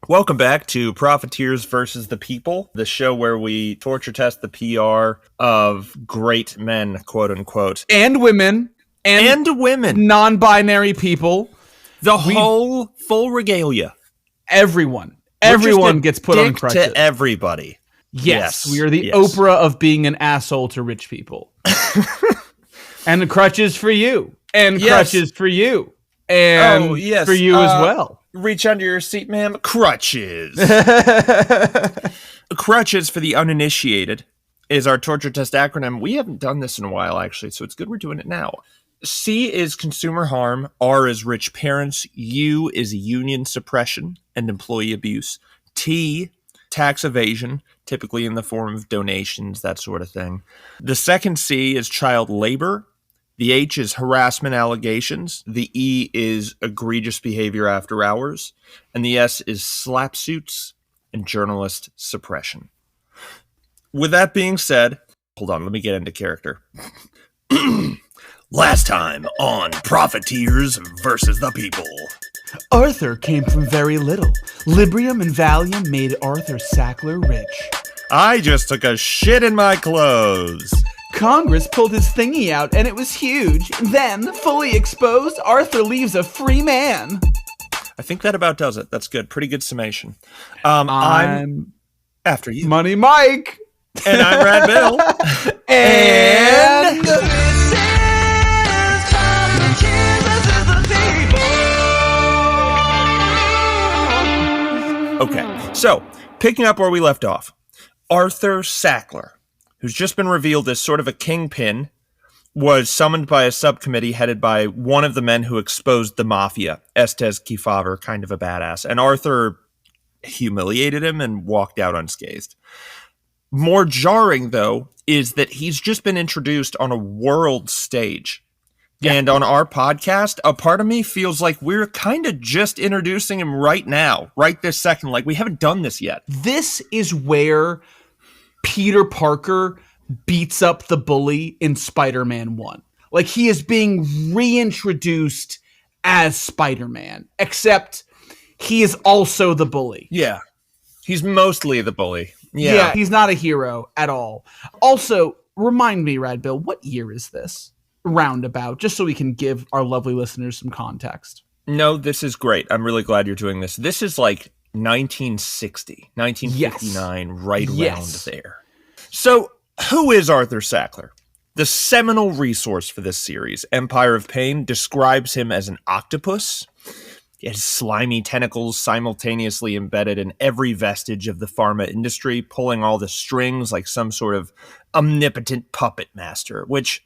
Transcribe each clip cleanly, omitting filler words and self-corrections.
Welcome back to Profiteers versus the People, the show where we torture test the PR of great men, quote unquote. And women. And women. Non-binary people. The whole full regalia. Everyone gets put on crutches. To everybody. Yes, we are the Oprah of being an asshole to rich people. And the crutches for you. And crutches for you. And for you as well. Reach under your seat, ma'am. Crutches. Crutches, for the uninitiated, is our torture test acronym. We haven't done this in a while, actually, so it's good we're doing it now. C is consumer harm. R is rich parents. U is union suppression and employee abuse. T, tax evasion, typically in the form of donations, that sort of thing. The second C is child labor. The H is harassment allegations. The E is egregious behavior after hours. And the S is slap suits and journalist suppression. With that being said, hold on, let me get into character. Last time on Profiteers versus the People. Arthur came from very little. Librium and Valium made Arthur Sackler rich. I just took a shit in my clothes. Congress pulled his thingy out and it was huge. Then, fully exposed, Arthur leaves a free man. I think that about does it. That's good. Pretty good summation. I'm after you. Money Mike. And I'm Rad Bill. And... Okay, so picking up where we left off. Arthur Sackler, who's just been revealed as sort of a kingpin, was summoned by a subcommittee headed by one of the men who exposed the mafia, Estes Keefe, kind of a badass. And Arthur humiliated him and walked out unscathed. More jarring, though, is that he's just been introduced on a world stage. Yeah. And on our podcast, a part of me feels like we're kind of just introducing him right now, right this second. Like, we haven't done this yet. This is where Peter Parker beats up the bully in Spider-Man 1. Like, he is being reintroduced as Spider-Man, except he is also the bully. Yeah. He's mostly the bully. Yeah, he's not a hero at all. Also, remind me, Rad Bill, what year is this? Roundabout, just so we can give our lovely listeners some context. No, this is great. I'm really glad you're doing this. This is like 1960, 1959, right around there. So, who is Arthur Sackler? The seminal resource for this series, Empire of Pain, describes him as an octopus. His slimy tentacles simultaneously embedded in every vestige of the pharma industry, pulling all the strings like some sort of omnipotent puppet master, which,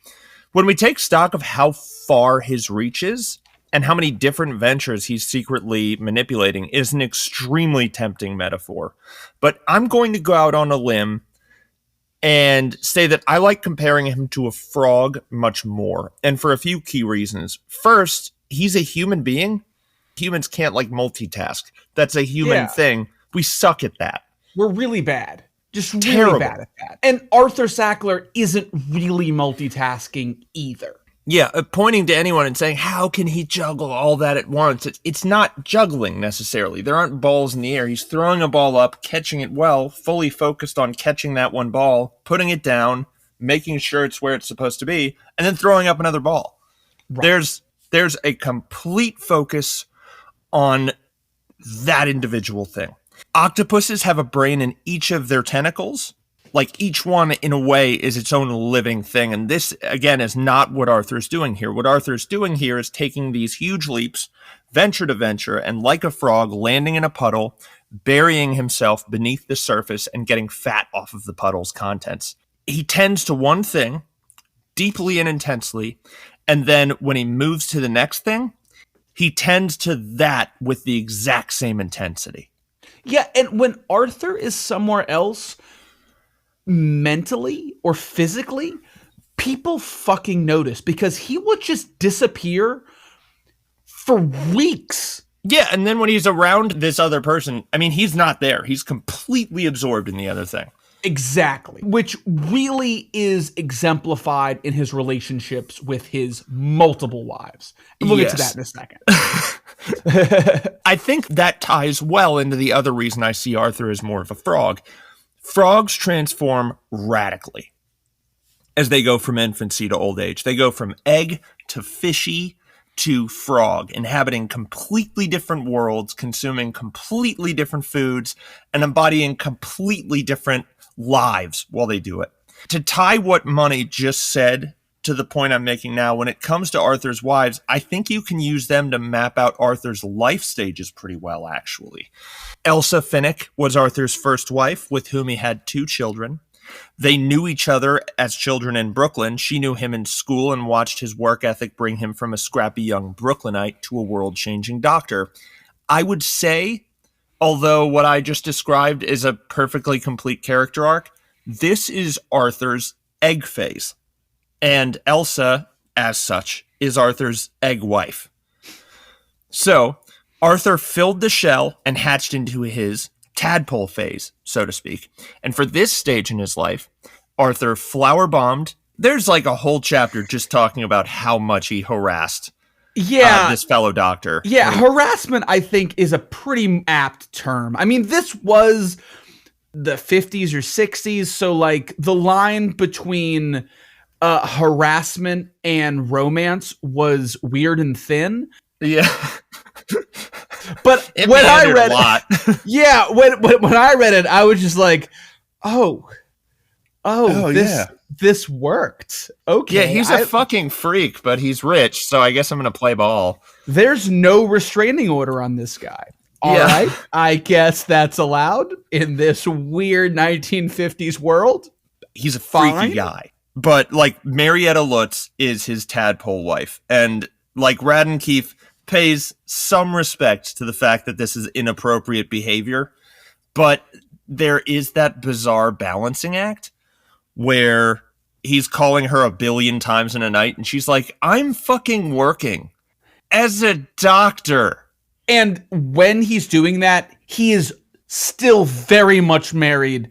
when we take stock of how far his reach is and how many different ventures he's secretly manipulating, is an extremely tempting metaphor. But I'm going to go out on a limb and say that I like comparing him to a frog much more, and for a few key reasons. First, he's a human being. Humans can't, like, multitask. That's a human thing. We suck at that. We're really bad. Just really Terrible. Bad at that. And Arthur Sackler isn't really multitasking either. Yeah, pointing to anyone and saying, how can he juggle all that at once? It's not juggling, necessarily. There aren't balls in the air. He's throwing a ball up, catching it well, fully focused on catching that one ball, putting it down, making sure it's where it's supposed to be, and then throwing up another ball. Right. There's a complete focus on that individual thing. Octopuses have a brain in each of their tentacles. Like, each one, in a way, is its own living thing. And this, again, is not what Arthur's doing here. What Arthur's doing here is taking these huge leaps, venture to venture, and like a frog, landing in a puddle, burying himself beneath the surface, and getting fat off of the puddle's contents. He tends to one thing, deeply and intensely, and then when he moves to the next thing, he tends to that with the exact same intensity. Yeah, and when Arthur is somewhere else, mentally or physically, people fucking notice, because he will just disappear for weeks. Yeah, and then when he's around this other person, I mean, he's not there. He's completely absorbed in the other thing. Exactly. Which really is exemplified in his relationships with his multiple wives. And we'll get to that in a second. I think that ties well into the other reason I see Arthur as more of a frog. Frogs transform radically as they go from infancy to old age. They go from egg to fishy to frog, inhabiting completely different worlds, consuming completely different foods, and embodying completely different lives while they do it. To tie what Money just said to the point I'm making now, when it comes to Arthur's wives, I think you can use them to map out Arthur's life stages pretty well, actually. Elsa Finnick was Arthur's first wife, with whom he had 2 children. They knew each other as children in Brooklyn. She knew him in school and watched his work ethic bring him from a scrappy young Brooklynite to a world-changing doctor. I would say, although what I just described is a perfectly complete character arc, this is Arthur's egg phase. And Elsa, as such, is Arthur's egg wife. So, Arthur filled the shell and hatched into his tadpole phase, so to speak. And for this stage in his life, Arthur flower bombed. There's like a whole chapter just talking about how much he harassed this fellow doctor. Yeah, harassment, I think, is a pretty apt term. I mean, this was the 50s or 60s, so like the line between harassment and romance was weird and thin. Yeah. But when I read it, yeah, when I read it, I was just like, this worked. Okay. Yeah, he's a fucking freak, but he's rich, so I guess I'm going to play ball. There's no restraining order on this guy. All right. I guess that's allowed in this weird 1950s world. He's a freaky guy. But, like, Marietta Lutz is his tadpole wife. And, like, Radden Keefe pays some respect to the fact that this is inappropriate behavior. But there is that bizarre balancing act where he's calling her 1 billion times in a night. And she's like, I'm fucking working as a doctor. And when he's doing that, he is still very much married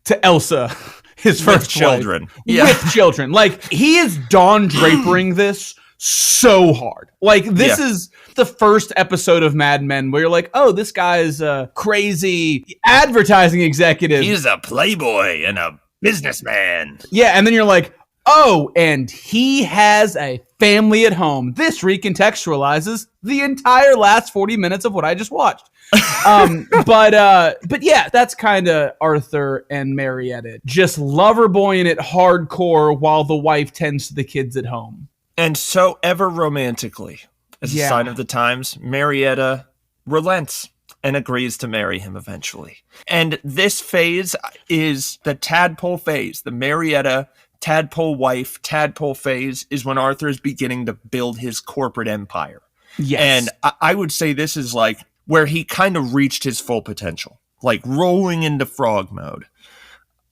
to Elsa, his first children. Wife, yeah. With children. Like, he is Don Drapering this so hard. Like, this is the first episode of Mad Men where you're like, oh, this guy's a crazy advertising executive. He's a playboy and a businessman. Yeah, and then you're like, oh, and he has a family at home. This recontextualizes the entire last 40 minutes of what I just watched. But yeah, that's kind of Arthur and Marietta. Just lover boying it hardcore while the wife tends to the kids at home. And so ever romantically, as a sign of the times, Marietta relents and agrees to marry him eventually. And this phase is the tadpole phase. The Marietta tadpole wife, tadpole phase is when Arthur is beginning to build his corporate empire. Yes. And I would say this is like where he kind of reached his full potential, like rolling into frog mode,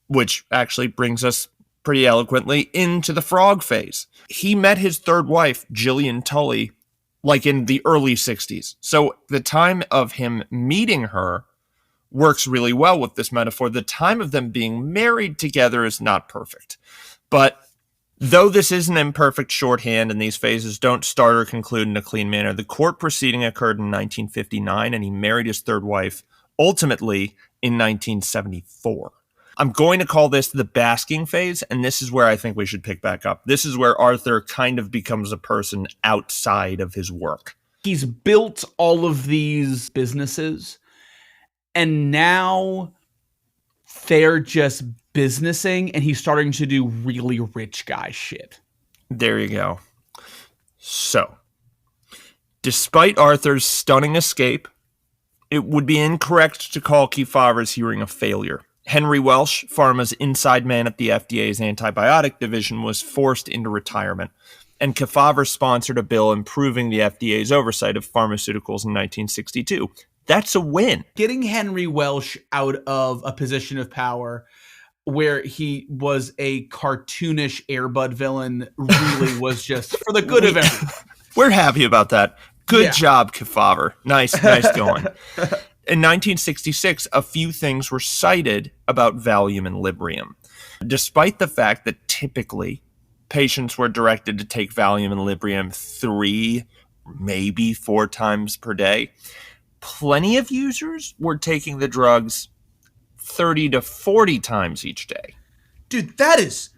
which actually brings us pretty eloquently into the frog phase. He met his third wife, Gillian Tully, like in the early 60s. So the time of him meeting her works really well with this metaphor. The time of them being married together is not perfect. But though this is an imperfect shorthand and these phases don't start or conclude in a clean manner, the court proceeding occurred in 1959 and he married his third wife ultimately in 1974. I'm going to call this the basking phase, and this is where I think we should pick back up. This is where Arthur kind of becomes a person outside of his work. He's built all of these businesses, and now they're just businessing, and he's starting to do really rich guy shit. There you go. So, despite Arthur's stunning escape, it would be incorrect to call Keefe-Favre's hearing a failure. Henry Welsh, pharma's inside man at the FDA's antibiotic division, was forced into retirement, and Keefe-Favre sponsored a bill improving the FDA's oversight of pharmaceuticals in 1962. That's a win. Getting Henry Welsh out of a position of power where he was a cartoonish Airbud villain really was just for the good of everyone. We're happy about that. Good job, Keefe-Favre. Nice going. In 1966, a few things were cited about Valium and Librium. Despite the fact that typically patients were directed to take Valium and Librium 3, maybe 4 times per day, plenty of users were taking the drugs 30 to 40 times each day. Dude, that is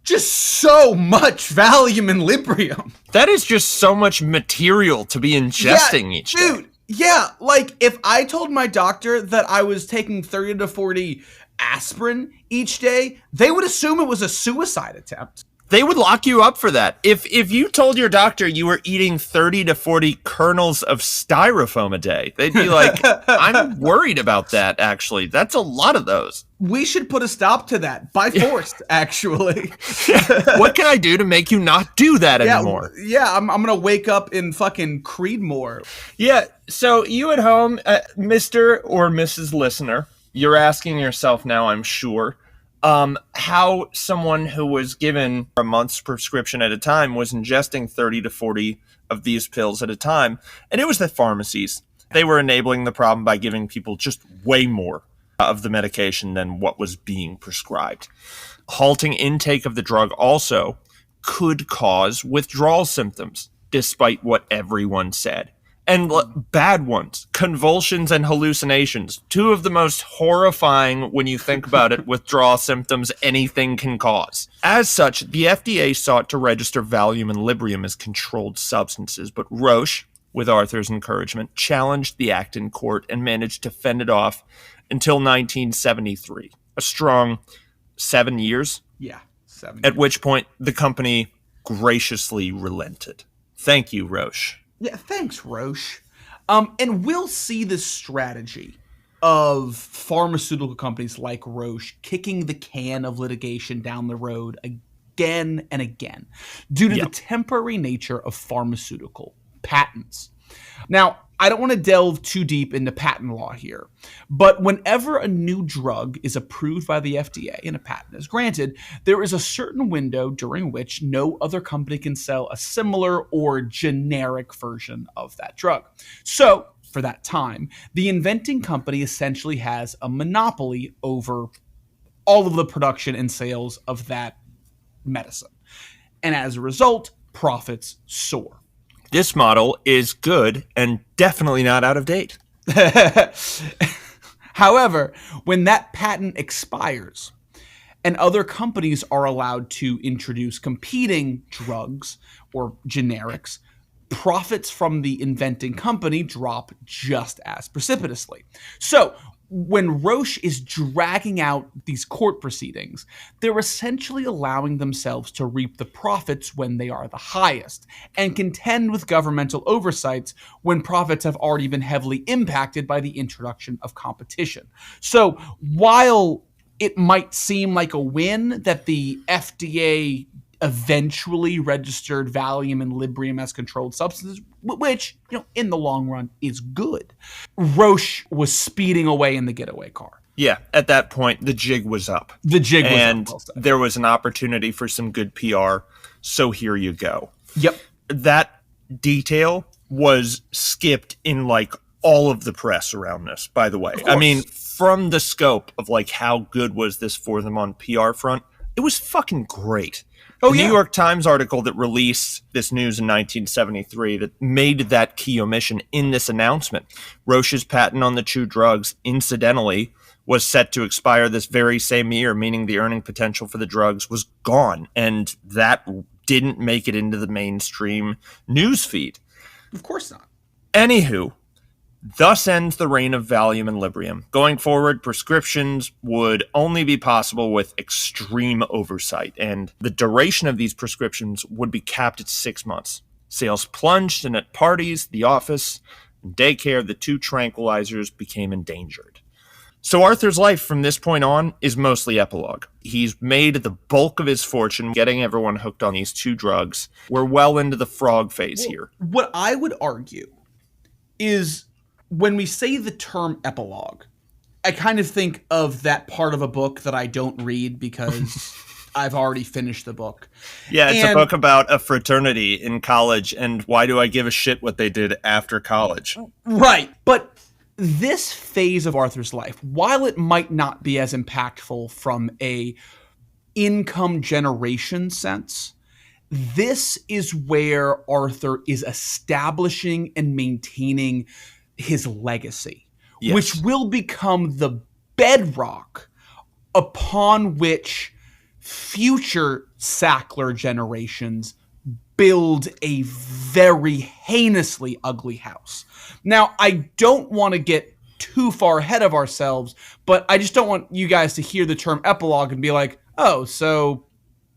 just so much Valium and Librium. That is just so much material to be ingesting each day. Dude, yeah, like if I told my doctor that I was taking 30 to 40 aspirin each day, they would assume it was a suicide attempt. They would lock you up for that. If you told your doctor you were eating 30 to 40 kernels of styrofoam a day, they'd be like, I'm worried about that, actually. That's a lot of those. We should put a stop to that by force, actually. What can I do to make you not do that anymore? Yeah, I'm going to wake up in fucking Creedmoor. Yeah, so you at home, Mr. or Mrs. Listener, you're asking yourself now, I'm sure, how someone who was given a month's prescription at a time was ingesting 30 to 40 of these pills at a time. And it was the pharmacies. They were enabling the problem by giving people just way more of the medication than what was being prescribed. Halting intake of the drug also could cause withdrawal symptoms, despite what everyone said. And bad ones, convulsions and hallucinations, 2 of the most horrifying, when you think about it, withdrawal symptoms anything can cause. As such, the FDA sought to register Valium and Librium as controlled substances, but Roche, with Arthur's encouragement, challenged the act in court and managed to fend it off until 1973, a strong 7 years. Yeah, 7 At which point, the company graciously relented. Thank you, Roche. Yeah, thanks, Roche. And we'll see this strategy of pharmaceutical companies like Roche kicking the can of litigation down the road again and again due to the temporary nature of pharmaceutical patents. Now, I don't want to delve too deep into patent law here, but whenever a new drug is approved by the FDA and a patent is granted, there is a certain window during which no other company can sell a similar or generic version of that drug. So, for that time, the inventing company essentially has a monopoly over all of the production and sales of that medicine. And as a result, profits soar. This model is good and definitely not out of date. However, when that patent expires and other companies are allowed to introduce competing drugs or generics, profits from the inventing company drop just as precipitously. So, when Roche is dragging out these court proceedings, they're essentially allowing themselves to reap the profits when they are the highest and contend with governmental oversights when profits have already been heavily impacted by the introduction of competition. So while it might seem like a win that the FDA eventually registered Valium and Librium as controlled substances, which, in the long run is good, Roche was speeding away in the getaway car. Yeah, at that point, the jig was up. And there was an opportunity for some good PR, so here you go. Yep. That detail was skipped in, all of the press around this, by the way. I mean, from the scope of, how good was this for them on PR front, it was fucking great. The New York Times article that released this news in 1973 that made that key omission in this announcement. Roche's patent on the 2 drugs, incidentally, was set to expire this very same year, meaning the earning potential for the drugs was gone. And that didn't make it into the mainstream news feed. Of course not. Anywho, thus ends the reign of Valium and Librium. Going forward, prescriptions would only be possible with extreme oversight, and the duration of these prescriptions would be capped at 6 months. Sales plunged, and at parties, the office, and daycare, the 2 tranquilizers became endangered. So Arthur's life from this point on is mostly epilogue. He's made the bulk of his fortune getting everyone hooked on these 2 drugs. We're well into the frog phase here. What I would argue is, when we say the term epilogue, I kind of think of that part of a book that I don't read because I've already finished the book. Yeah, it's a book about a fraternity in college, and why do I give a shit what they did after college? Right. But this phase of Arthur's life, while it might not be as impactful from a income generation sense, this is where Arthur is establishing and maintaining his legacy, Yes. which will become the bedrock upon which future Sackler generations build a very heinously ugly house. Now, I don't want to get too far ahead of ourselves, but I just don't want you guys to hear the term epilogue and be like, oh, so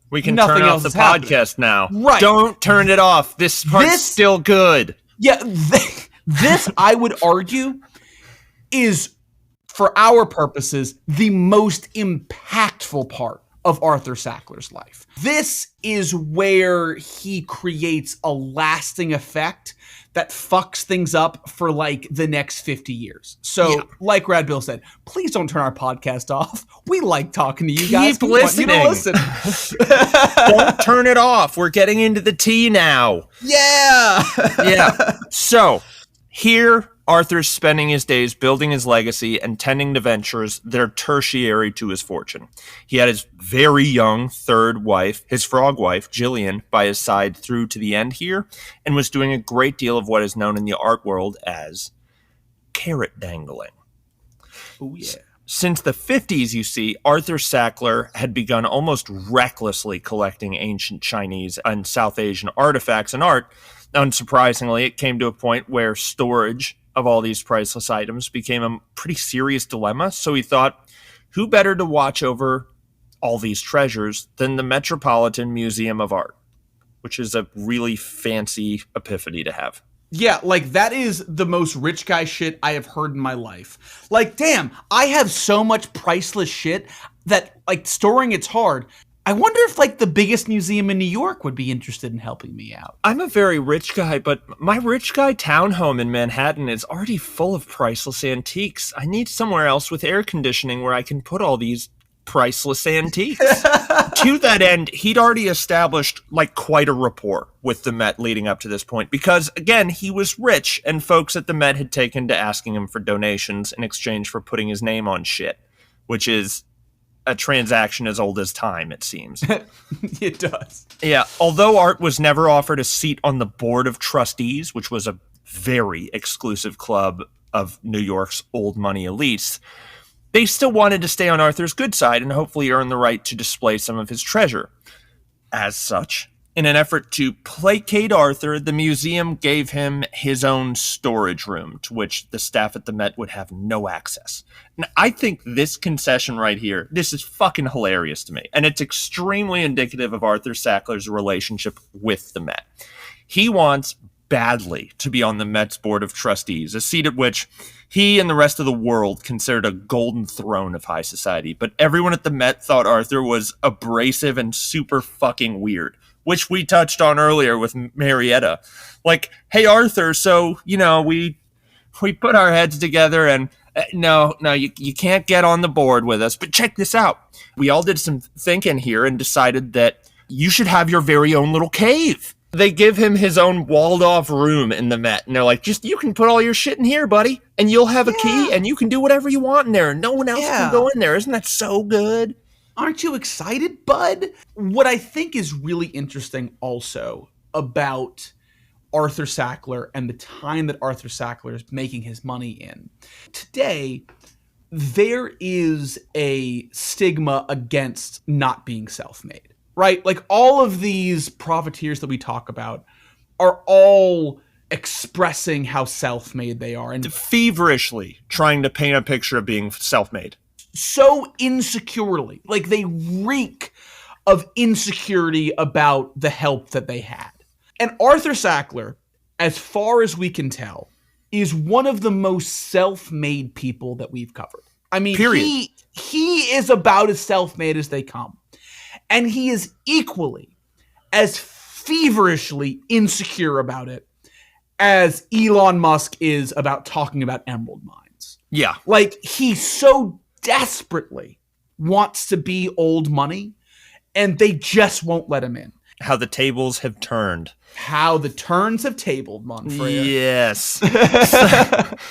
we can nothing turn off else the is happening. podcast now. Right. Don't turn it off. This part's still good. Yeah, this, I would argue, is, for our purposes, the most impactful part of Arthur Sackler's life. This is where he creates a lasting effect that fucks things up for like the next 50 years. So, like Rad Bill said, please don't turn our podcast off. We like talking to you guys. Keep listening. We want you to listen. Don't turn it off. We're getting into the tea now. Yeah. Yeah. So, here Arthur's spending his days building his legacy and tending to ventures that are tertiary to his fortune. He had his very young third wife, his frog wife, Gillian, by his side through to the end here, and was doing a great deal of what is known in the art world as carrot dangling. Oh, yeah. Since the 50s, you see, Arthur Sackler had begun almost recklessly collecting ancient Chinese and South Asian artifacts and art. Unsurprisingly, it came to a point where storage of all these priceless items became a pretty serious dilemma. So he thought, who better to watch over all these treasures than the Metropolitan Museum of Art, which is a really fancy epiphany to have. Yeah, like that is the most rich guy shit I have heard in my life. Like, damn, I have so much priceless shit that like storing it's hard. I wonder if like the biggest museum in New York would be interested in helping me out. I'm a very rich guy, but my rich guy townhome in Manhattan is already full of priceless antiques. I need somewhere else with air conditioning where I can put all these priceless antiques. To that end, he'd already established like quite a rapport with the Met leading up to this point because, again, he was rich and folks at the Met had taken to asking him for donations in exchange for putting his name on shit, which is a transaction as old as time, it seems. It does. Yeah, although Art was never offered a seat on the board of trustees, which was a very exclusive club of New York's old money elites, they still wanted to stay on Arthur's good side and hopefully earn the right to display some of his treasure. As such, in an effort to placate Arthur, the museum gave him his own storage room, to which the staff at the Met would have no access. And I think this concession right here, this is fucking hilarious to me. And it's extremely indicative of Arthur Sackler's relationship with the Met. He wants badly to be on the Met's board of trustees, a seat at which he and the rest of the world considered a golden throne of high society. But everyone at the Met thought Arthur was abrasive and super fucking weird, which we touched on earlier with Marietta. Like, hey, Arthur, so, you know, we put our heads together and no, you can't get on the board with us. But check this out. We all did some thinking here and decided that you should have your very own little cave. They give him his own walled-off room in the Met, and they're like, just, you can put all your shit in here, buddy, and you'll have a key, and you can do whatever you want in there, and no one else can go in there. Isn't that so good? Aren't you excited, bud? What I think is really interesting also about Arthur Sackler and the time that Arthur Sackler is making his money in. Today, there is a stigma against not being self-made. Right? Like all of these profiteers that we talk about are all expressing how self-made they are. And feverishly trying to paint a picture of being self-made. So insecurely. Like they reek of insecurity about the help that they had. And Arthur Sackler, as far as we can tell, is one of the most self-made people that we've covered. I mean, period. He is about as self-made as they come. And he is equally as feverishly insecure about it as Elon Musk is about talking about emerald mines. Yeah. Like, he so desperately wants to be old money, and they just won't let him in. How the tables have turned. How the turns have tabled, Monfrey. Yes.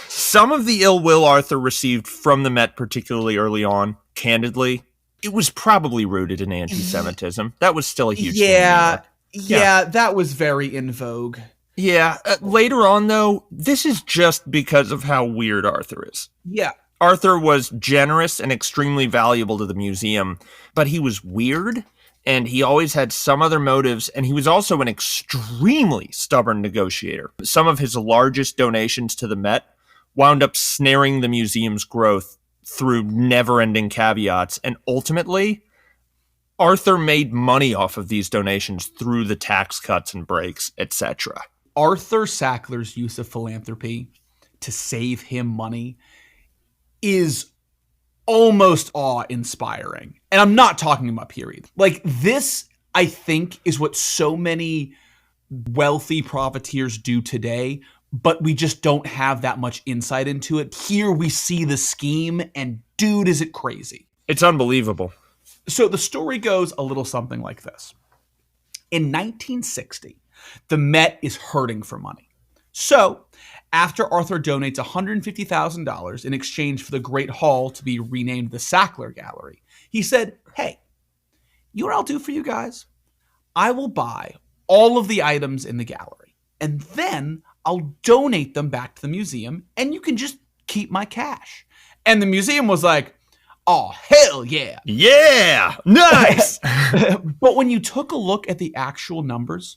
Some of the ill will Arthur received from the Met, particularly early on, candidly, it was probably rooted in anti-Semitism. That was still a huge thing in New York. Yeah, that was very in vogue. Yeah. Later on, though, this is just because of how weird Arthur is. Yeah. Arthur was generous and extremely valuable to the museum, but he was weird, and he always had some other motives, and he was also an extremely stubborn negotiator. Some of his largest donations to the Met wound up snaring the museum's growth through never-ending caveats, and ultimately, Arthur made money off of these donations through the tax cuts and breaks, etc. Arthur Sackler's use of philanthropy to save him money is almost awe-inspiring. And I'm not talking about period. Like, this, I think, is what so many wealthy profiteers do today, but we just don't have that much insight into it. Here we see the scheme, and dude, is it crazy. It's unbelievable. So the story goes a little something like this. In 1960, the Met is hurting for money. So, after Arthur donates $150,000 in exchange for the Great Hall to be renamed the Sackler Gallery, he said, hey, you know what I'll do for you guys? I will buy all of the items in the gallery, and then I'll donate them back to the museum, and you can just keep my cash. And the museum was like, oh, hell yeah. Yeah, nice. But when you took a look at the actual numbers,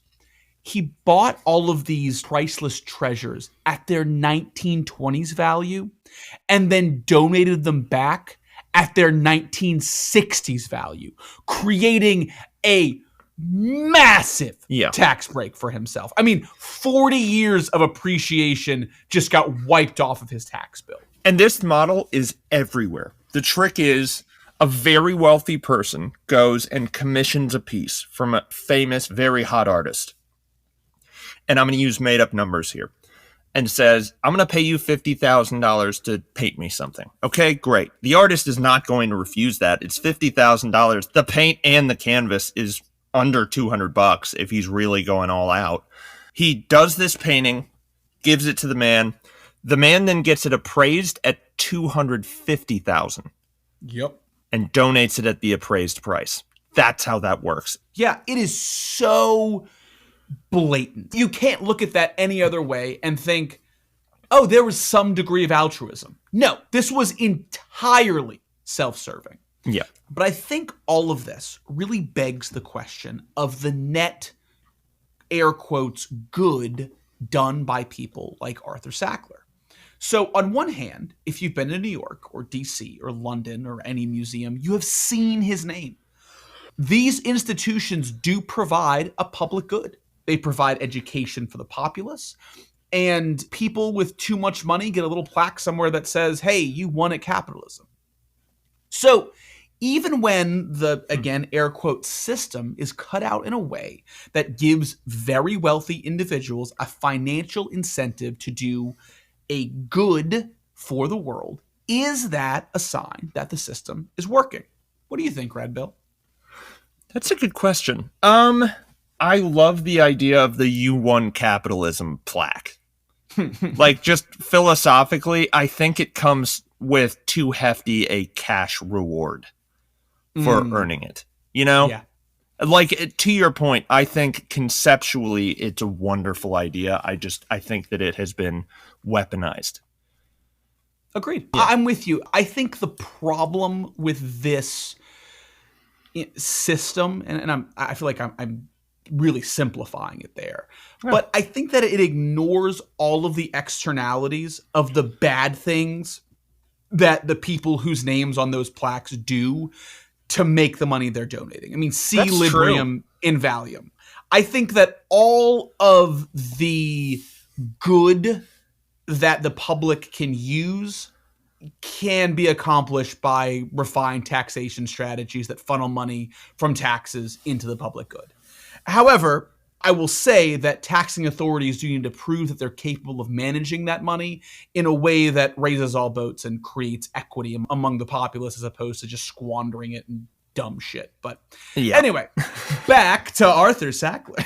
he bought all of these priceless treasures at their 1920s value and then donated them back at their 1960s value, creating a massive tax break for himself. I mean, 40 years of appreciation just got wiped off of his tax bill. And this model is everywhere. The trick is a very wealthy person goes and commissions a piece from a famous, very hot artist. And I'm going to use made-up numbers here, and says, I'm going to pay you $50,000 to paint me something. Okay, great. The artist is not going to refuse that. It's $50,000. The paint and the canvas is under $200 if he's really going all out. He does this painting, gives it to the man. The man then gets it appraised at $250,000. Yep. And donates it at the appraised price. That's how that works. Yeah, it is so blatant. You can't look at that any other way and think, oh, there was some degree of altruism. No, this was entirely self-serving. Yeah. But I think all of this really begs the question of the net, air quotes, good done by people like Arthur Sackler. So on one hand, if you've been to New York or DC or London or any museum, you have seen his name. These institutions do provide a public good. They provide education for the populace, and people with too much money get a little plaque somewhere that says, hey, you won at capitalism. So even when the, again, air quote, system is cut out in a way that gives very wealthy individuals a financial incentive to do a good for the world, is that a sign that the system is working? What do you think, Red Bill? That's a good question. I love the idea of the you won capitalism plaque. Like, just philosophically, I think it comes with too hefty a cash reward for earning it. You know? Yeah. Like, to your point, I think conceptually it's a wonderful idea. I think that it has been weaponized. Agreed. Yeah. I'm with you. I think the problem with this system, and I feel like I'm really simplifying it there, but I think that it ignores all of the externalities of the bad things that the people whose names on those plaques do to make the money they're donating. I mean, see That's Librium in Valium. I think that all of the good that the public can use can be accomplished by refined taxation strategies that funnel money from taxes into the public good. However, I will say that taxing authorities do need to prove that they're capable of managing that money in a way that raises all boats and creates equity among the populace, as opposed to just squandering it and dumb shit. But Yeah. anyway, back to Arthur Sackler.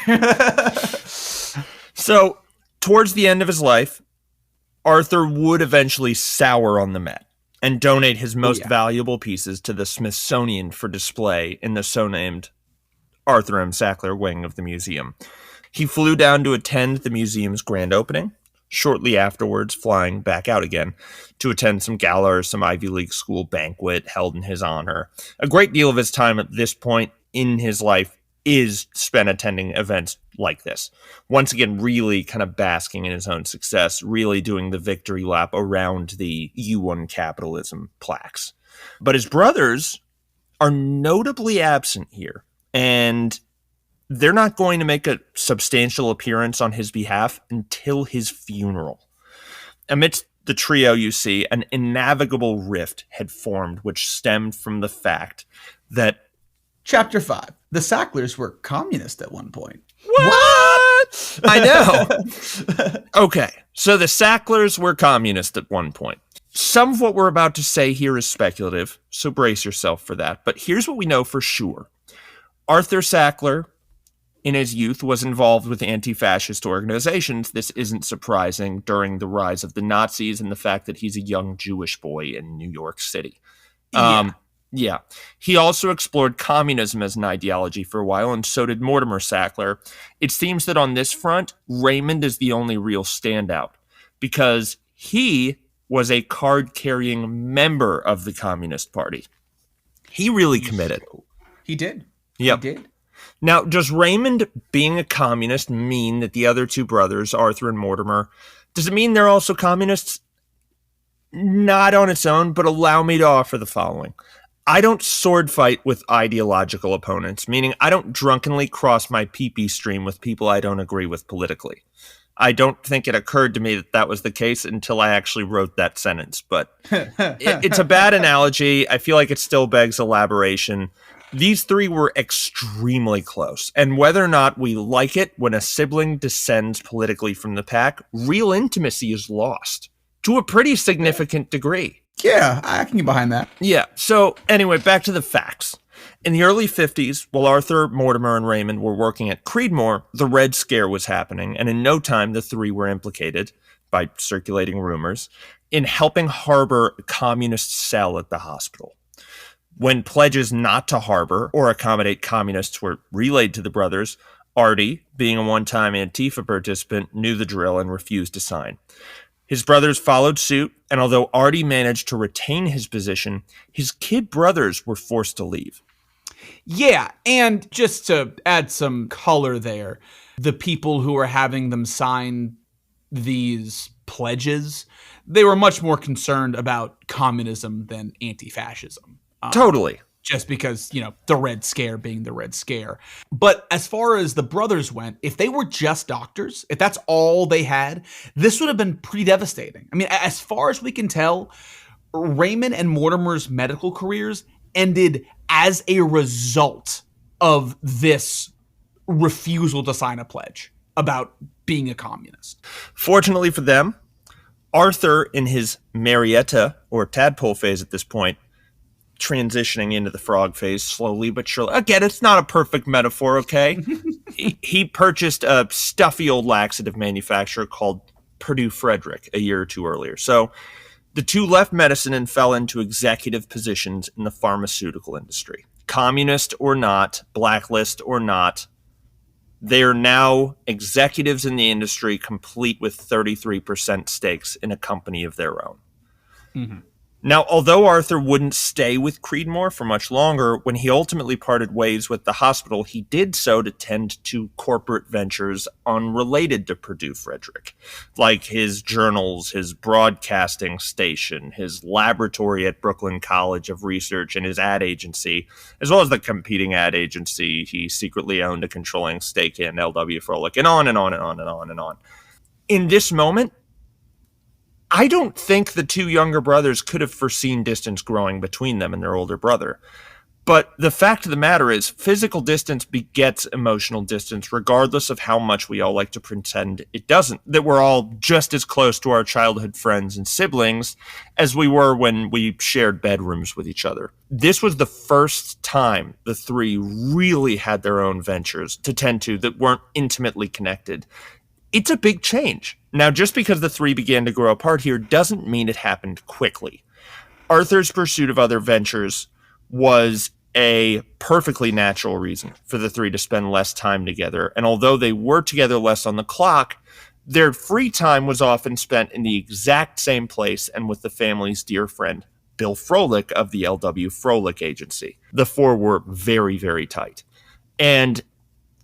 So, towards the end of his life, Arthur would eventually sour on the Met and donate his most valuable pieces to the Smithsonian for display in the so-named Arthur M. Sackler wing of the museum. He flew down to attend the museum's grand opening, shortly afterwards flying back out again to attend some gala or some Ivy League school banquet held in his honor. A great deal of his time at this point in his life is spent attending events like this. Once again, really kind of basking in his own success, really doing the victory lap around the "You won capitalism" plaques. But his brothers are notably absent here, and they're not going to make a substantial appearance on his behalf until his funeral. Amidst the trio, you see, an innavigable rift had formed, which stemmed from the fact that Chapter 5. The Sacklers were communist at one point. What? I know. Okay, so the Sacklers were communist at one point. Some of what we're about to say here is speculative, so brace yourself for that. But here's what we know for sure. Arthur Sackler, in his youth, was involved with anti-fascist organizations. This isn't surprising during the rise of the Nazis and the fact that he's a young Jewish boy in New York City. Yeah. He also explored communism as an ideology for a while, and so did Mortimer Sackler. It seems that on this front, Raymond is the only real standout, because he was a card-carrying member of the Communist Party. He really committed. He did. Yep. He did. Now, does Raymond being a communist mean that the other two brothers, Arthur and Mortimer, does it mean they're also communists? Not on its own, but allow me to offer the following. I don't sword fight with ideological opponents, meaning I don't drunkenly cross my pee-pee stream with people I don't agree with politically. I don't think it occurred to me that that was the case until I actually wrote that sentence, but it's a bad analogy. I feel like it still begs elaboration. These three were extremely close, and whether or not we like it when a sibling descends politically from the pack, real intimacy is lost to a pretty significant degree. Yeah, I can get behind that. Yeah, so anyway, back to the facts. In the early 50s, while Arthur, Mortimer, and Raymond were working at Creedmoor, the Red Scare was happening, and in no time the three were implicated, by circulating rumors, in helping harbor a communist cell at the hospital. When pledges not to harbor or accommodate communists were relayed to the brothers, Artie, being a one-time Antifa participant, knew the drill and refused to sign. His brothers followed suit, and although Artie managed to retain his position, his kid brothers were forced to leave. Yeah, and just to add some color there, the people who were having them sign these pledges, they were much more concerned about communism than anti-fascism. Totally. Just because, the Red Scare being the Red Scare. But as far as the brothers went, if they were just doctors, if that's all they had, this would have been pretty devastating. I mean, as far as we can tell, Raymond and Mortimer's medical careers ended as a result of this refusal to sign a pledge about being a communist. Fortunately for them, Arthur, in his Marietta or tadpole phase at this point, transitioning into the frog phase slowly but surely. Again, it's not a perfect metaphor, okay? he purchased a stuffy old laxative manufacturer called Purdue Frederick a year or two earlier. So the two left medicine and fell into executive positions in the pharmaceutical industry. Communist or not, blacklist or not, they are now executives in the industry, complete with 33% stakes in a company of their own. Mm-hmm. Now, although Arthur wouldn't stay with Creedmoor for much longer, when he ultimately parted ways with the hospital, he did so to tend to corporate ventures unrelated to Purdue Frederick, like his journals, his broadcasting station, his laboratory at Brooklyn College of Research, and his ad agency, as well as the competing ad agency he secretly owned a controlling stake in, L.W. Froelich, and on and on and on and on and on. In this moment, I don't think the two younger brothers could have foreseen distance growing between them and their older brother. But the fact of the matter is, physical distance begets emotional distance, regardless of how much we all like to pretend it doesn't. That we're all just as close to our childhood friends and siblings as we were when we shared bedrooms with each other. This was the first time the three really had their own ventures to tend to that weren't intimately connected. It's a big change. Now, just because the three began to grow apart here doesn't mean it happened quickly. Arthur's pursuit of other ventures was a perfectly natural reason for the three to spend less time together. And although they were together less on the clock, their free time was often spent in the exact same place and with the family's dear friend, Bill Froelich of the L.W. Froelich Agency. The four were very, very tight. And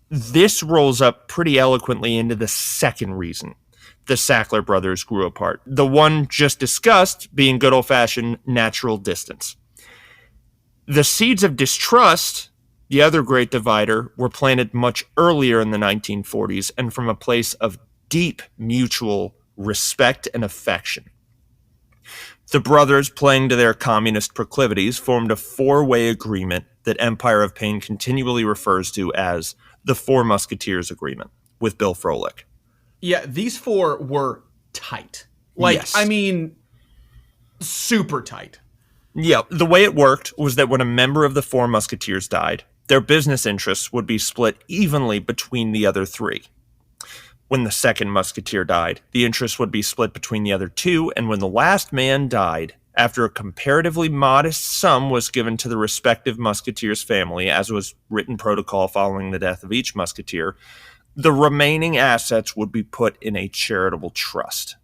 this rolls up pretty eloquently into the second reason the Sackler brothers grew apart. The one just discussed being good old-fashioned natural distance. The seeds of distrust, the other great divider, were planted much earlier in the 1940s and from a place of deep mutual respect and affection. The brothers, playing to their communist proclivities, formed a four-way agreement that Empire of Pain continually refers to as the Four Musketeers Agreement with Bill Froelich. Yeah, these four were tight. Like, yes. I mean, super tight. Yeah, the way it worked was that when a member of the Four Musketeers died, their business interests would be split evenly between the other three. When the second musketeer died, the interests would be split between the other two, and when the last man died, after a comparatively modest sum was given to the respective musketeer's family, as was written protocol following the death of each musketeer, the remaining assets would be put in a charitable trust.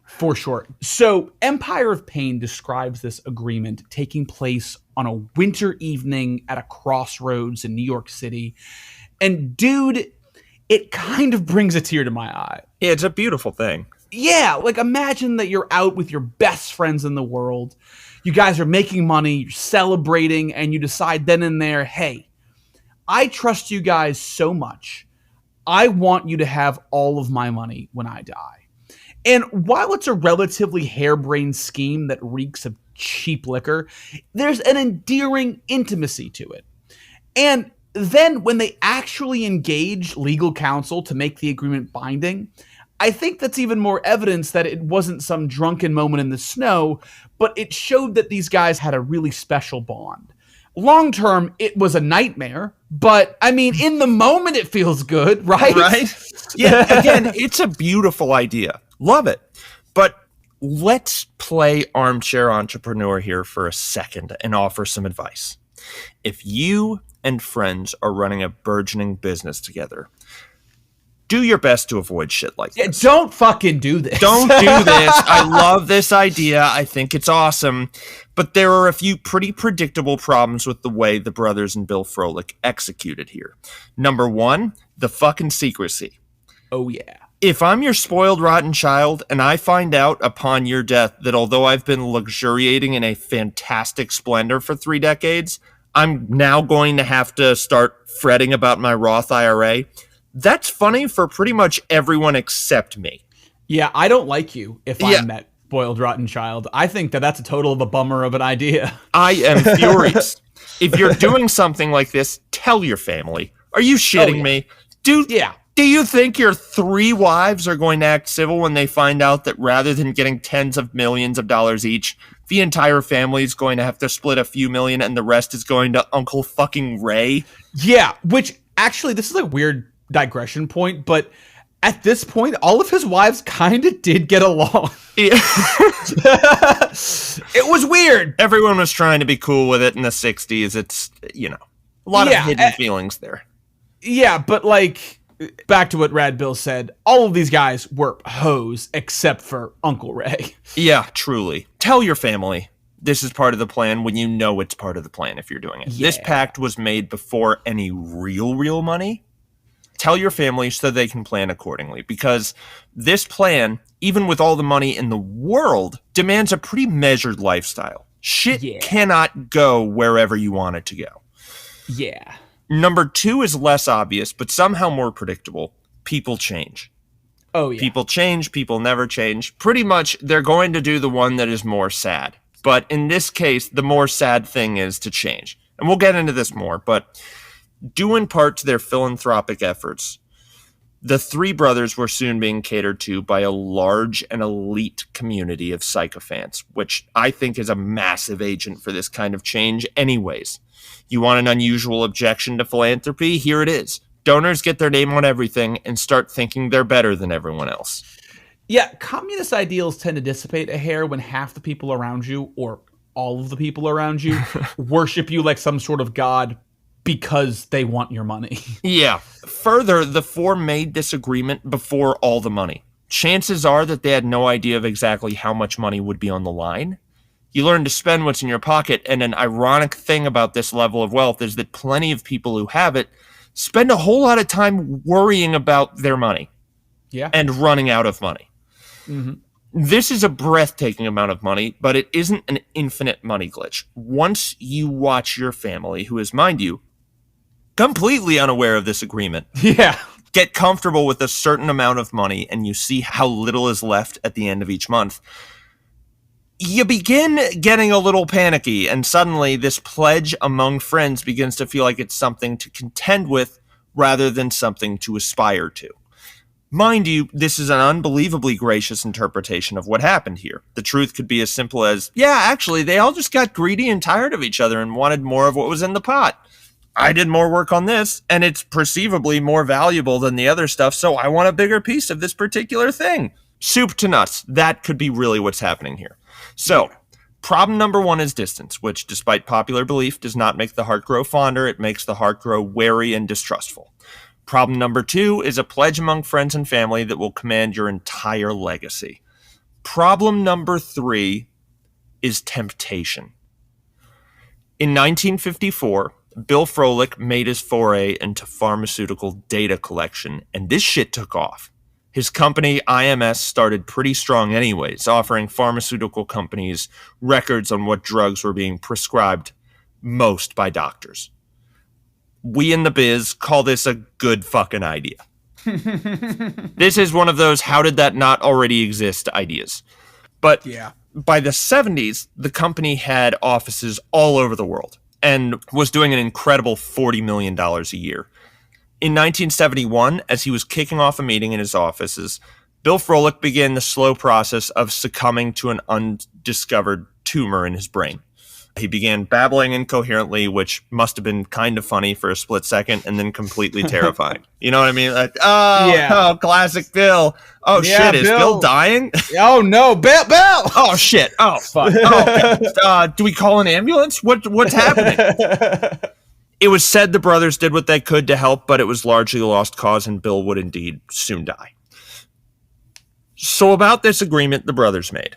For sure. So Empire of Pain describes this agreement taking place on a winter evening at a crossroads in New York City. And dude, it kind of brings a tear to my eye. Yeah, it's a beautiful thing. Yeah, like imagine that you're out with your best friends in the world. You guys are making money, you're celebrating, and you decide then and there, hey, I trust you guys so much. I want you to have all of my money when I die. And while it's a relatively harebrained scheme that reeks of cheap liquor, there's an endearing intimacy to it. And then when they actually engage legal counsel to make the agreement binding, I think that's even more evidence that it wasn't some drunken moment in the snow, but it showed that these guys had a really special bond. Long term, it was a nightmare, but I mean, in the moment, it feels good, right? Right? Yeah, again, it's a beautiful idea. Love it. But let's play armchair entrepreneur here for a second and offer some advice. If you and friends are running a burgeoning business together, do your best to avoid shit like this. Yeah, don't fucking do this. Don't do this. I love this idea. I think it's awesome. But there are a few pretty predictable problems with the way the brothers and Bill Froelich executed here. Number one, the fucking secrecy. Oh, yeah. If I'm your spoiled, rotten child, and I find out upon your death that although I've been luxuriating in a fantastic splendor for 3 decades, I'm now going to have to start fretting about my Roth IRA, that's funny for pretty much everyone except me. Yeah, I don't like you if I'm that spoiled, rotten child. I think that that's a total of a bummer of an idea. I am furious. If you're doing something like this, tell your family. Are you shitting me? Do you think your 3 wives are going to act civil when they find out that rather than getting tens of millions of dollars each, the entire family is going to have to split a few million and the rest is going to Uncle fucking Ray? Yeah, which actually, this is a weird digression point, but at this point, all of his wives kind of did get along. Yeah. It was weird. Everyone was trying to be cool with it in the 60s. It's, a lot of hidden feelings there. Yeah, but like, back to what Rad Bill said, all of these guys were hoes except for Uncle Ray. Yeah, truly. Tell your family this is part of the plan when you know it's part of the plan if you're doing it. Yeah. This pact was made before any real money. Tell your family so they can plan accordingly, because this plan, even with all the money in the world, demands a pretty measured lifestyle. Shit cannot go wherever you want it to go. Yeah. Number 2 is less obvious, but somehow more predictable. People change. Oh, yeah. People change. People never change. Pretty much, they're going to do the one that is more sad. But in this case, the more sad thing is to change. And we'll get into this more, but due in part to their philanthropic efforts, the three brothers were soon being catered to by a large and elite community of sycophants, which I think is a massive agent for this kind of change anyways. You want an unusual objection to philanthropy? Here it is. Donors get their name on everything and start thinking they're better than everyone else. Yeah, communist ideals tend to dissipate a hair when half the people around you, or all of the people around you, worship you like some sort of god because they want your money. Yeah. Further, the four made this agreement before all the money. Chances are that they had no idea of exactly how much money would be on the line. You learn to spend what's in your pocket, and an ironic thing about this level of wealth is that plenty of people who have it spend a whole lot of time worrying about their money. Yeah. And running out of money. Mm-hmm. This is a breathtaking amount of money, but it isn't an infinite money glitch. Once you watch your family, who is, mind you, completely unaware of this agreement, get comfortable with a certain amount of money, and you see how little is left at the end of each month, you begin getting a little panicky, and suddenly this pledge among friends begins to feel like it's something to contend with rather than something to aspire to. Mind you, this is an unbelievably gracious interpretation of what happened here. The truth could be as simple as, yeah, actually, they all just got greedy and tired of each other and wanted more of what was in the pot. I did more work on this, and it's perceivably more valuable than the other stuff, so I want a bigger piece of this particular thing. Soup to nuts. That could be really what's happening here. So, problem number one is distance, which, despite popular belief, does not make the heart grow fonder. It makes the heart grow wary and distrustful. Problem number two is a pledge among friends and family that will command your entire legacy. Problem number three is temptation. In 1954, Bill Froelich made his foray into pharmaceutical data collection, and this shit took off. His company, IMS, started pretty strong anyways, offering pharmaceutical companies records on what drugs were being prescribed most by doctors. We in the biz call this a good fucking idea. This is one of those how did that not already exist ideas. But by the 70s, the company had offices all over the world and was doing an incredible $40 million a year. In 1971, as he was kicking off a meeting in his offices, Bill Froelich began the slow process of succumbing to an undiscovered tumor in his brain. He began babbling incoherently, which must have been kind of funny for a split second and then completely terrifying. You know what I mean? Like, oh, classic Bill. Oh, shit, is Bill dying? Oh, no, Bill! Oh, shit. Oh, fuck. Oh, okay. Do we call an ambulance? What's happening? It was said the brothers did what they could to help, but it was largely a lost cause, and Bill would indeed soon die. So about this agreement the brothers made.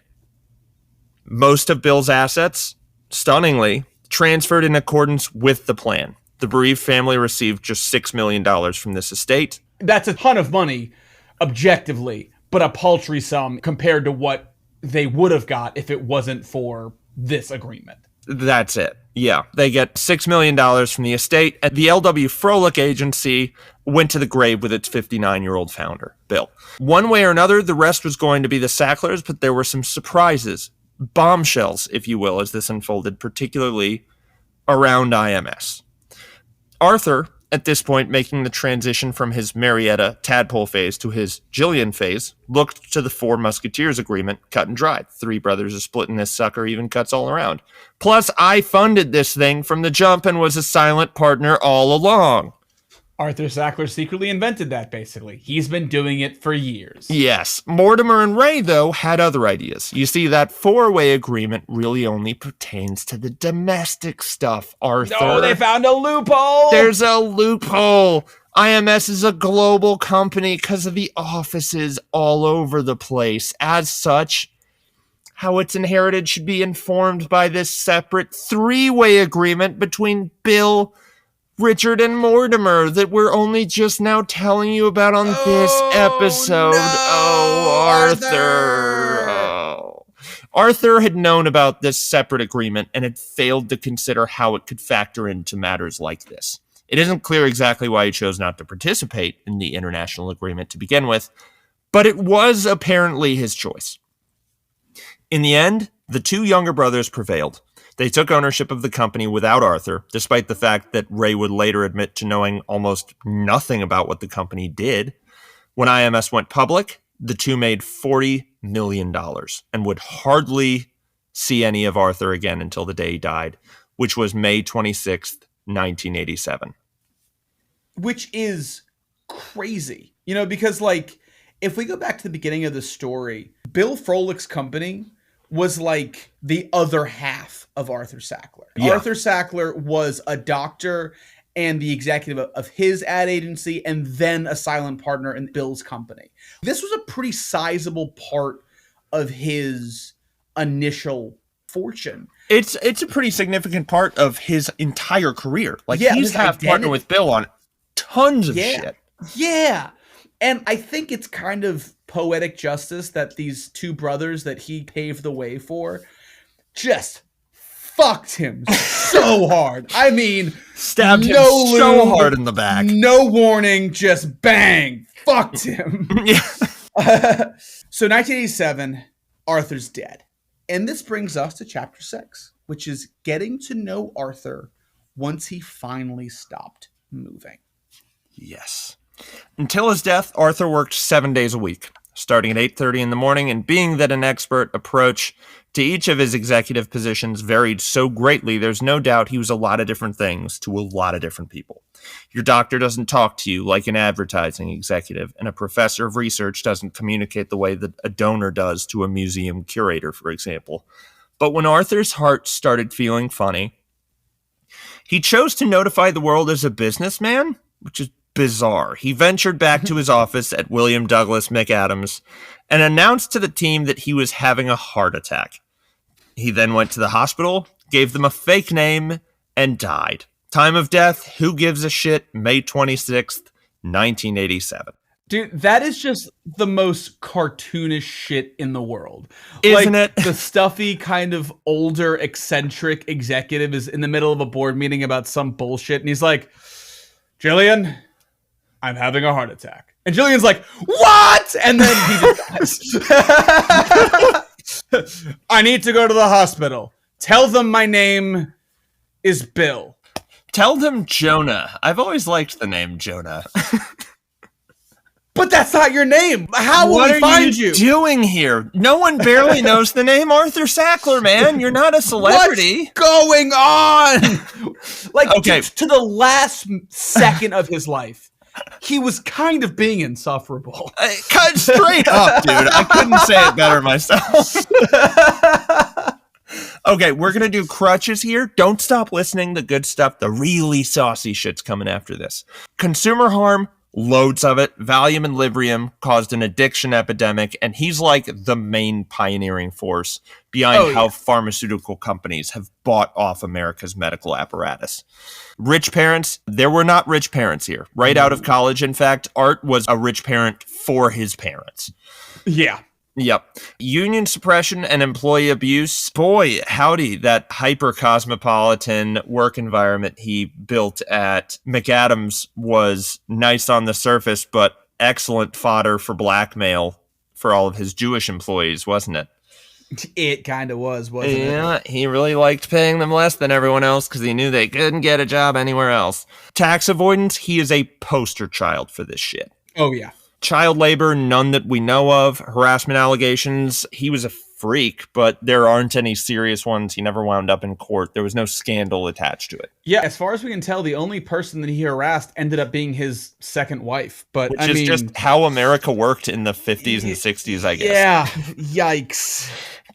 Most of Bill's assets, stunningly, transferred in accordance with the plan. The bereaved family received just $6 million from this estate. That's a ton of money, objectively, but a paltry sum compared to what they would have got if it wasn't for this agreement. That's it. Yeah. They get $6 million from the estate, and the L.W. Froelich Agency went to the grave with its 59-year-old founder, Bill. One way or another, the rest was going to be the Sacklers, but there were some surprises. Bombshells, if you will, as this unfolded, particularly around IMS. Arthur, at this point making the transition from his Marietta tadpole phase to his Jillian phase, looked to the Four Musketeers agreement cut and dried. Three brothers are splitting this sucker, even cuts all around. Plus, I funded this thing from the jump and was a silent partner all along. Arthur Sackler secretly invented that, basically. He's been doing it for years. Yes. Mortimer and Ray, though, had other ideas. You see, that four-way agreement really only pertains to the domestic stuff, Arthur. No, they found a loophole! There's a loophole! IMS is a global company because of the offices all over the place. As such, how it's inherited should be informed by this separate three-way agreement between Bill, Richard, and Mortimer that we're only just now telling you about on this episode. No, Arthur. Oh. Arthur had known about this separate agreement and had failed to consider how it could factor into matters like this. It isn't clear exactly why he chose not to participate in the international agreement to begin with, but it was apparently his choice. In the end, the two younger brothers prevailed. They took ownership of the company without Arthur, despite the fact that Ray would later admit to knowing almost nothing about what the company did. When IMS went public, the two made $40 million and would hardly see any of Arthur again until the day he died, which was May 26th, 1987. Which is crazy, because like, if we go back to the beginning of the story, Bill Froelic's company was like the other half of Arthur Sackler. Yeah. Arthur Sackler was a doctor and the executive of his ad agency, and then a silent partner in Bill's company. This was a pretty sizable part of his initial fortune. It's a pretty significant part of his entire career. Like, he's half partner with Bill on tons of shit. Yeah. And I think it's kind of poetic justice that these two brothers that he paved the way for just fucked him so hard. I mean, stabbed him so hard in the back. No warning, just bang, fucked him. Yeah. So 1987, Arthur's dead. And this brings us to chapter 6, which is getting to know Arthur once he finally stopped moving. Yes. Until his death, Arthur worked 7 days a week, starting at 8:30 in the morning, and being that an expert approach to each of his executive positions varied so greatly, there's no doubt he was a lot of different things to a lot of different people. Your doctor doesn't talk to you like an advertising executive, and a professor of research doesn't communicate the way that a donor does to a museum curator, for example. But when Arthur's heart started feeling funny, he chose to notify the world as a businessman, which is bizarre. He ventured back to his office at William Douglas McAdams and announced to the team that he was having a heart attack. He then went to the hospital, gave them a fake name, and died. Time of death, who gives a shit? May 26th, 1987. Dude, that is just the most cartoonish shit in the world. Isn't it? The stuffy, kind of older, eccentric executive is in the middle of a board meeting about some bullshit, and he's like, Jillian, I'm having a heart attack. And Jillian's like, what? And then he just dies. I need to go to the hospital. Tell them my name is Bill. Tell them Jonah. I've always liked the name Jonah. But that's not your name. How will we find you? What are you doing here? No one barely knows the name Arthur Sackler, man. You're not a celebrity. What's going on? Like, okay. To the last second of his life, he was kind of being insufferable. Cut straight up, dude. I couldn't say it better myself. Okay, we're going to do crutches here. Don't stop listening. The good stuff, the really saucy shit's coming after this. Consumer harm, loads of it. Valium and Librium caused an addiction epidemic, and he's like the main pioneering force behind how pharmaceutical companies have bought off America's medical apparatus. Rich parents, there were not rich parents here. Right out of college, in fact, Art was a rich parent for his parents. Yeah. Yep. Union suppression and employee abuse. Boy, howdy, that hyper-cosmopolitan work environment he built at McAdams was nice on the surface, but excellent fodder for blackmail for all of his Jewish employees, wasn't it? It kind of was, wasn't it? Yeah, he really liked paying them less than everyone else because he knew they couldn't get a job anywhere else. Tax avoidance, he is a poster child for this shit. Oh, yeah. Child labor, none that we know of. Harassment allegations, he was a freak, but there aren't any serious ones. He never wound up in court. There was no scandal attached to it. Yeah, as far as we can tell, the only person that he harassed ended up being his second wife. But Which is just how America worked in the 50s and 60s, I guess. Yeah, yikes.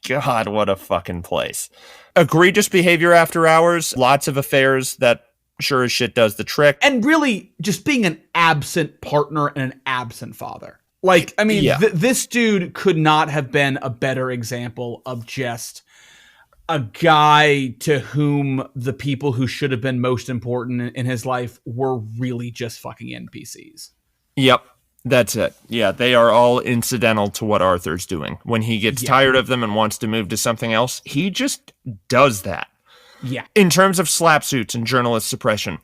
God, what a fucking place. Egregious behavior after hours, lots of affairs that sure as shit does the trick. And really just being an absent partner and an absent father. Like, I mean, this dude could not have been a better example of just a guy to whom the people who should have been most important in his life were really just fucking NPCs. Yep. That's it. Yeah, they are all incidental to what Arthur's doing. When he gets tired of them and wants to move to something else, he just does that. Yeah. In terms of slap suits and journalist suppression,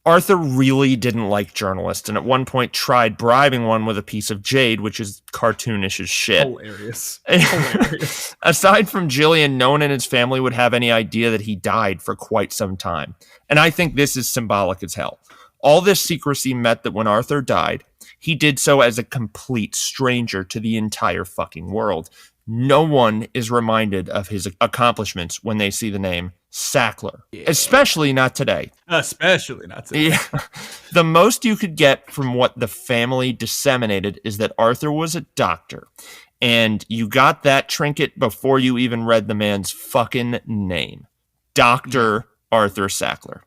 Arthur really didn't like journalists, and at one point tried bribing one with a piece of jade, which is cartoonish as shit. Hilarious. Hilarious. Aside from Jillian, no one in his family would have any idea that he died for quite some time. And I think this is symbolic as hell. All this secrecy meant that when Arthur died, he did so as a complete stranger to the entire fucking world. No one is reminded of his accomplishments when they see the name Sackler. Yeah. Especially not today. Especially not today. Yeah. The most you could get from what the family disseminated is that Arthur was a doctor. And you got that trinket before you even read the man's fucking name. Dr. Arthur Sackler.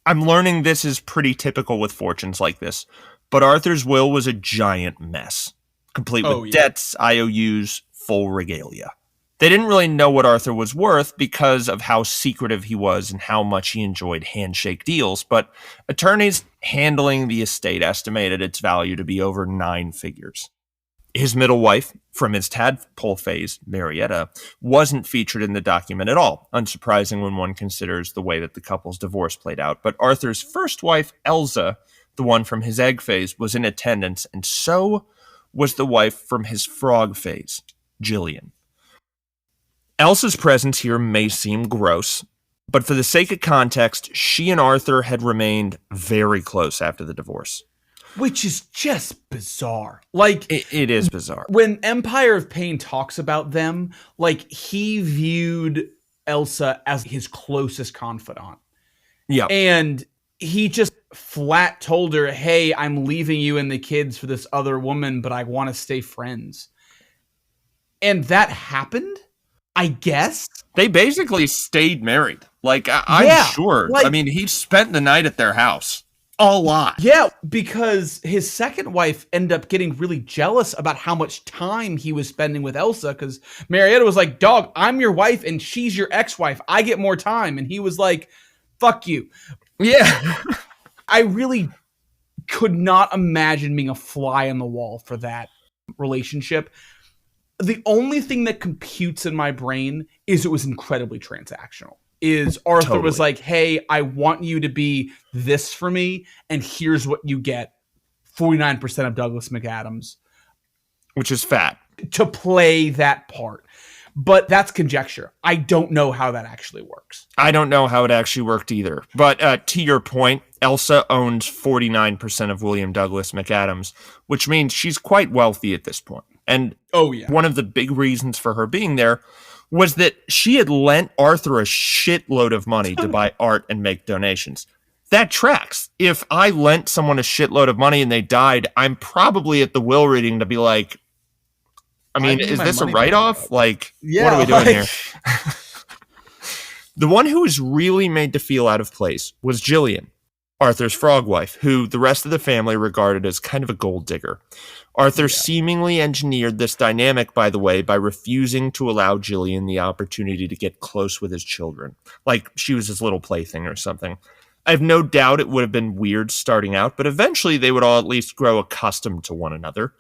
I'm learning this is pretty typical with fortunes like this, but Arthur's will was a giant mess. Complete with debts, IOUs, full regalia. They didn't really know what Arthur was worth because of how secretive he was and how much he enjoyed handshake deals, but attorneys handling the estate estimated its value to be over 9 figures. His middle wife, from his tadpole phase, Marietta, wasn't featured in the document at all, unsurprising when one considers the way that the couple's divorce played out. But Arthur's first wife, Elsa, the one from his egg phase, was in attendance, and so was the wife from his frog phase, Jillian. Elsa's presence here may seem gross, but for the sake of context, she and Arthur had remained very close after the divorce. Which is just bizarre. Like it is bizarre. When Empire of Pain talks about them, like he viewed Elsa as his closest confidant. Yeah. And he just flat told her, hey, I'm leaving you and the kids for this other woman, but I want to stay friends. And that happened, I guess. They basically stayed married. Like, I'm sure. Like, I mean, he spent the night at their house. A lot. Yeah, because his second wife ended up getting really jealous about how much time he was spending with Elsa, because Marietta was like, dog, I'm your wife and she's your ex-wife. I get more time. And he was like, fuck you. Yeah. I really could not imagine being a fly on the wall for that relationship. The only thing that computes in my brain is it was incredibly transactional. Is Arthur was like, hey, I want you to be this for me, and here's what you get. 49% of Douglas McAdams. Which is fat. To play that part. But that's conjecture. I don't know how that actually works. I don't know how it actually worked either. But to your point, Elsa owns 49% of William Douglas McAdams, which means she's quite wealthy at this point. And one of the big reasons for her being there was that she had lent Arthur a shitload of money to buy art and make donations. That tracks. If I lent someone a shitload of money and they died, I'm probably at the will reading to be like, I mean, is this a write-off? Like, what are we doing here? The one who was really made to feel out of place was Jillian, Arthur's frog wife, who the rest of the family regarded as kind of a gold digger. Arthur seemingly engineered this dynamic, by the way, by refusing to allow Jillian the opportunity to get close with his children, like she was his little plaything or something. I have no doubt it would have been weird starting out, but eventually they would all at least grow accustomed to one another.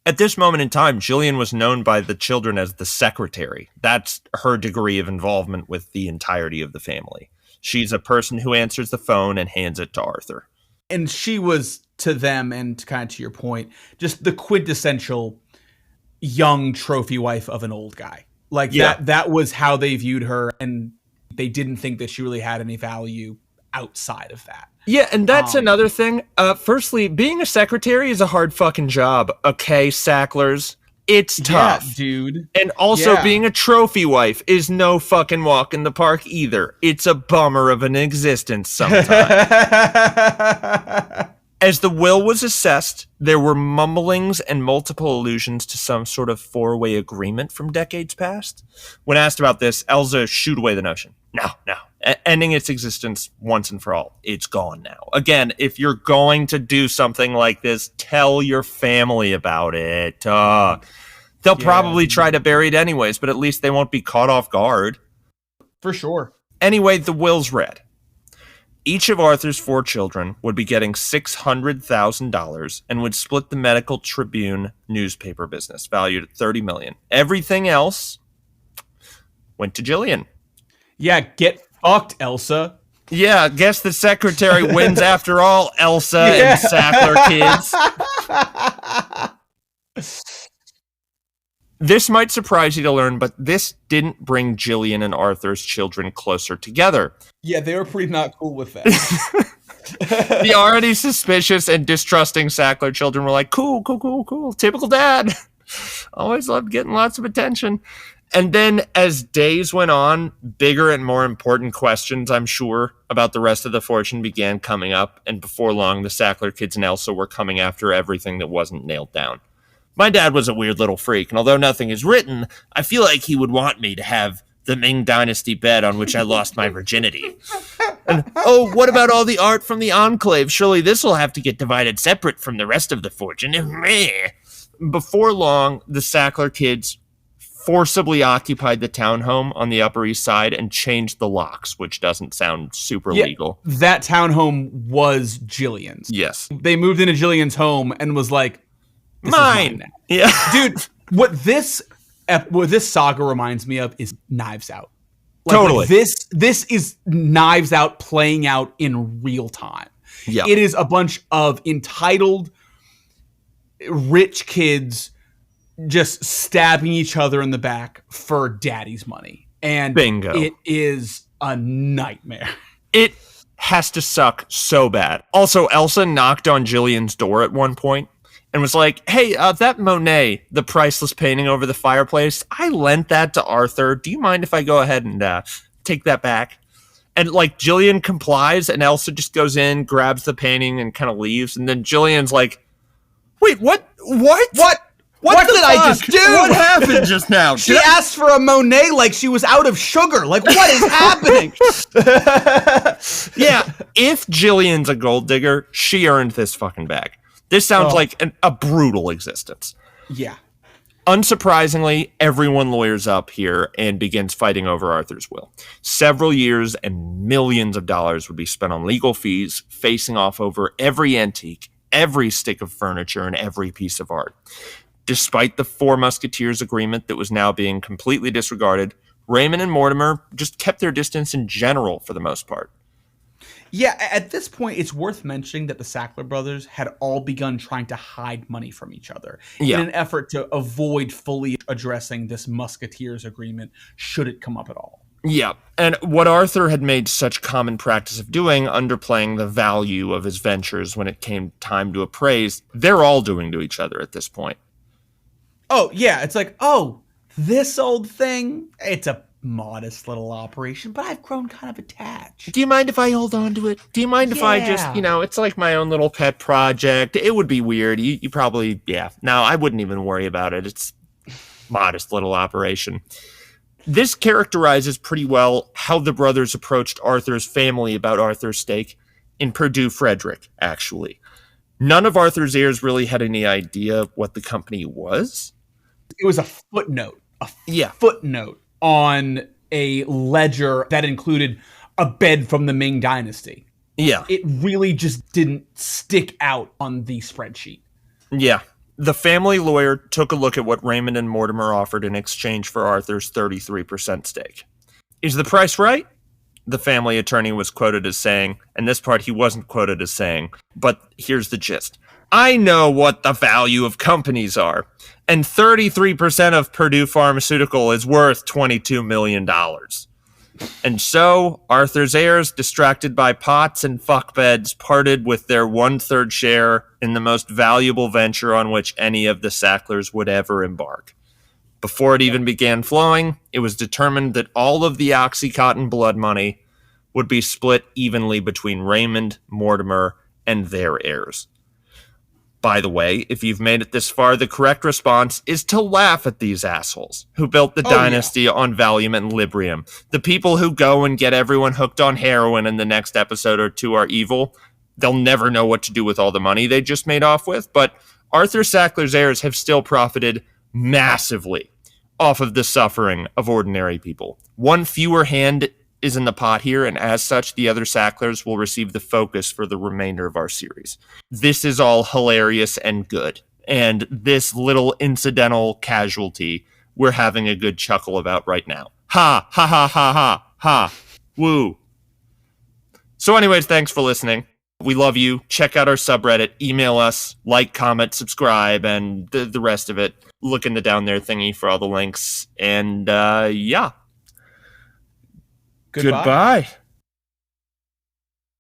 At this moment in time, Jillian was known by the children as the secretary. That's her degree of involvement with the entirety of the family. She's a person who answers the phone and hands it to Arthur. And she was, to them, and kind of to your point, just the quintessential young trophy wife of an old guy. Like that was how they viewed her, and they didn't think that she really had any value outside of that. Yeah, and that's another thing. Firstly, being a secretary is a hard fucking job. Okay, Sacklers. It's tough. Yeah, dude. And also being a trophy wife is no fucking walk in the park either. It's a bummer of an existence sometimes. As the will was assessed, there were mumblings and multiple allusions to some sort of four-way agreement from decades past. When asked about this, Elsa shooed away the notion. No. Ending its existence once and for all. It's gone now. Again, if you're going to do something like this, tell your family about it. They'll probably try to bury it anyways, but at least they won't be caught off guard. For sure. Anyway, the will's read. Each of Arthur's 4 children would be getting $600,000 and would split the Medical Tribune newspaper business, valued at $30 million. Everything else went to Jillian. Yeah, get fucked, Elsa. Yeah, guess the secretary wins after all, Elsa and Sackler kids. This might surprise you to learn, but this didn't bring Jillian and Arthur's children closer together. Yeah, they were pretty not cool with that. The already suspicious and distrusting Sackler children were like, cool. Typical dad. Always loved getting lots of attention. And then as days went on, bigger and more important questions, I'm sure, about the rest of the fortune began coming up. And before long, the Sackler kids and Elsa were coming after everything that wasn't nailed down. My dad was a weird little freak, and although nothing is written, I feel like he would want me to have the Ming Dynasty bed on which I lost my virginity. And, oh, what about all the art from the Enclave? Surely this will have to get divided separate from the rest of the fortune. Before long, the Sackler kids forcibly occupied the townhome on the Upper East Side and changed the locks, which doesn't sound super legal. That townhome was Jillian's. Yes. They moved into Jillian's home and was like, this mine. Is mine now. Yeah. Dude, what this saga reminds me of is Knives Out. Totally. This is Knives Out playing out in real time. Yeah. It is a bunch of entitled rich kids just stabbing each other in the back for daddy's money. And bingo. It is a nightmare. It has to suck so bad. Also, Elsa knocked on Jillian's door at one point and was like, hey, that Monet, the priceless painting over the fireplace, I lent that to Arthur. Do you mind if I go ahead and take that back? And like Jillian complies and Elsa just goes in, grabs the painting and kind of leaves. And then Jillian's like, wait, what? What did I just do? What happened just now? She asked for a Monet like she was out of sugar. Like, what is happening? Yeah, if Jillian's a gold digger, she earned this fucking bag. This sounds like a brutal existence. Yeah. Unsurprisingly, everyone lawyers up here and begins fighting over Arthur's will. Several years and millions of dollars would be spent on legal fees, facing off over every antique, every stick of furniture, and every piece of art. Despite the Four Musketeers agreement that was now being completely disregarded, Raymond and Mortimer just kept their distance in general for the most part. Yeah, at this point, it's worth mentioning that the Sackler brothers had all begun trying to hide money from each other in an effort to avoid fully addressing this Musketeers agreement should it come up at all. Yeah, and what Arthur had made such common practice of doing, underplaying the value of his ventures when it came time to appraise, they're all doing to each other at this point. Oh, yeah, it's like, oh, this old thing, it's a modest little operation, but I've grown kind of attached. Do you mind if I hold on to it? Do you mind if I just, it's like my own little pet project. It would be weird. You probably, no, I wouldn't even worry about it. It's modest little operation. This characterizes pretty well how the brothers approached Arthur's family about Arthur's stake in Purdue Frederick, actually. None of Arthur's heirs really had any idea what the company was. It was a footnote. Footnote on a ledger that included a bed from the Ming Dynasty. Yeah. It really just didn't stick out on the spreadsheet. Yeah. The family lawyer took a look at what Raymond and Mortimer offered in exchange for Arthur's 33% stake. Is the price right? The family attorney was quoted as saying, and this part he wasn't quoted as saying, but here's the gist. I know what the value of companies are, and 33% of Purdue Pharmaceutical is worth $22 million. And so, Arthur's heirs, distracted by pots and fuckbeds, parted with their 1/3 share in the most valuable venture on which any of the Sacklers would ever embark. Before it even began flowing, it was determined that all of the OxyContin blood money would be split evenly between Raymond, Mortimer, and their heirs. By the way, if you've made it this far, the correct response is to laugh at these assholes who built the dynasty on Valium and Librium. The people who go and get everyone hooked on heroin in the next episode or two are evil. They'll never know what to do with all the money they just made off with, but Arthur Sackler's heirs have still profited massively off of the suffering of ordinary people. One fewer hand is in the pot here, and as such, the other Sacklers will receive the focus for the remainder of our series. This is all hilarious and good, and this little incidental casualty we're having a good chuckle about right now. Ha, ha, ha, ha, ha, ha, woo. So anyways, thanks for listening. We love you. Check out our subreddit. Email us. Like, comment, subscribe, and the rest of it. Look in the down there thingy for all the links. And yeah. Goodbye.